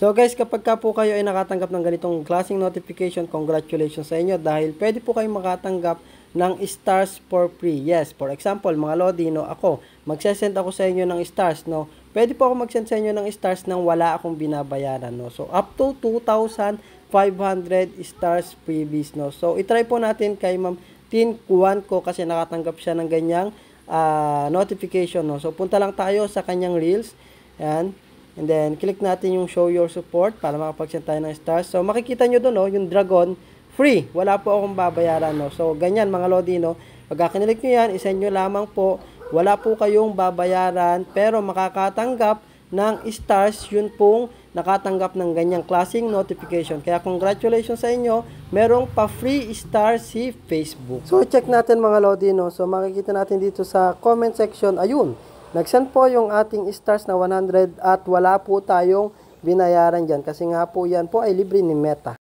So guys, kapag ka po kayo ay nakatanggap ng ganitong klaseng notification, congratulations sa inyo dahil pwede po kayong makatanggap ng stars for free. Yes, for example, mga Lodi, no, ako, magsesend ako sa inyo ng stars, no. Pwede po ako mag-send sa inyo ng stars nang wala akong binabayaran, no. So, up to 2,500 stars freebies, no. So, itry po natin kay Ma'am Tin Kuan ko kasi nakatanggap siya ng ganyang notification, no. So, punta lang tayo sa kanyang reels. Yan. And then, click natin yung show your support para makapag-send tayo ng stars. So, makikita nyo doon, no, yung dragon, free. Wala po akong babayaran, no. So, ganyan, mga Lodi, no. Pagka kinilik nyo yan, isend nyo lamang po. Wala po kayong babayaran, pero makakatanggap ng stars, yun pong nakatanggap ng ganyang klaseng notification. Kaya, congratulations sa inyo. Merong pa-free star si Facebook. So, check natin, mga Lodi, no. So, makikita natin dito sa comment section, ayun. Nag-send po yung ating stars na 100 at wala po tayong binayaran dyan kasi nga po yan po ay libre ni Meta.